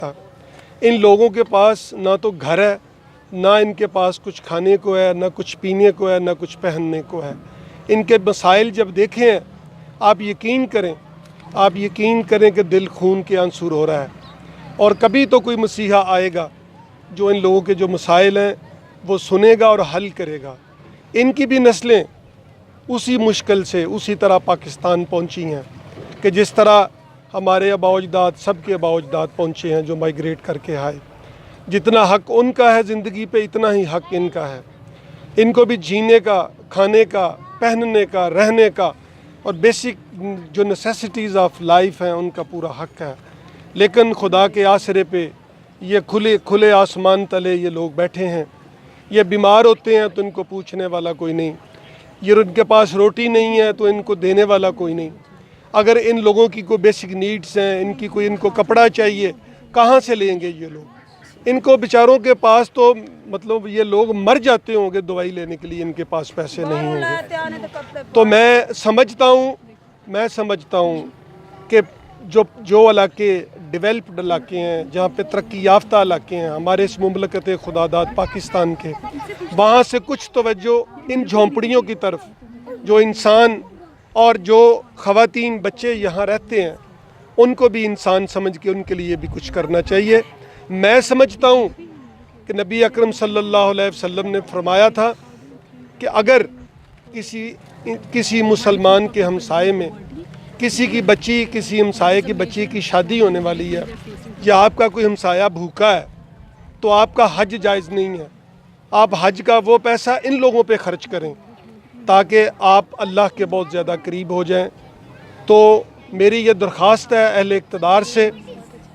सकता। इन लोगों के पास ना तो घर है, ना इनके पास कुछ खाने को है, ना कुछ पीने को है, ना कुछ पहनने को है। इनके मसाइल जब देखें हैं, आप यकीन करें कि दिल खून के आंसू हो रहा है। और कभी तो कोई मसीहा आएगा जो इन लोगों के जो मसाइल हैं वो सुनेगा और हल करेगा। इनकी भी नस्लें उसी मुश्किल से उसी तरह पाकिस्तान पहुंची हैं कि जिस तरह हमारे आबाओ-अजदाद, सबके आबाओ-अजदाद पहुंचे हैं जो माइग्रेट करके आए। जितना हक उनका है ज़िंदगी पे, इतना ही हक इनका है। इनको भी जीने का, खाने का, पहनने का, रहने का और बेसिक जो नेसेसिटीज़ ऑफ लाइफ हैं उनका पूरा हक है। लेकिन खुदा के आसरे पे ये खुले आसमान तले ये लोग बैठे हैं। ये बीमार होते हैं तो इनको पूछने वाला कोई नहीं, ये उनके पास रोटी नहीं है तो इनको देने वाला कोई नहीं। अगर इन लोगों की कोई बेसिक नीड्स हैं, इनको कपड़ा चाहिए, कहाँ से लेंगे ये लोग? इनको बेचारों के पास तो मतलब ये लोग मर जाते होंगे दवाई लेने के लिए, इनके पास पैसे नहीं होंगे। तो मैं समझता हूँ कि जो इलाके डेवलप्ड इलाके हैं, जहाँ पे तरक्की याफ्ता इलाके हैं हमारे इस मुमलकत खुदादाद पाकिस्तान के, वहाँ से कुछ तवज्जो इन झोंपड़ियों की तरफ, जो इंसान और जो ख़वातीन बच्चे यहाँ रहते हैं उनको भी इंसान समझ के उनके लिए भी कुछ करना चाहिए। मैं समझता हूँ कि नबी अकरम सल्लल्लाहु अलैहि वसल्लम ने फरमाया था कि अगर किसी मुसलमान के हमसाये में किसी हमसाये की बच्ची की शादी होने वाली है या आपका कोई हमसाया भूखा है तो आपका हज जायज़ नहीं है। आप हज का वो पैसा इन लोगों पे खर्च करें ताकि आप अल्लाह के बहुत ज़्यादा करीब हो जाएं। तो मेरी ये दरख्वास्त है अहले इक़्तिदार से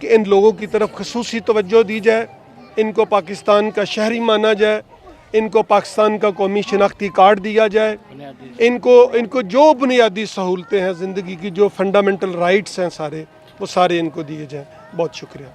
कि इन लोगों की तरफ ख़ुसूसी तवज्जो दी जाए, इनको पाकिस्तान का शहरी माना जाए, इनको पाकिस्तान का कौमी शनाख्ती कार्ड दिया जाए, इनको जो बुनियादी सहूलतें हैं ज़िंदगी की, जो फंडामेंटल राइट्स हैं सारे, वो सारे इनको दिए जाएँ। बहुत शुक्रिया।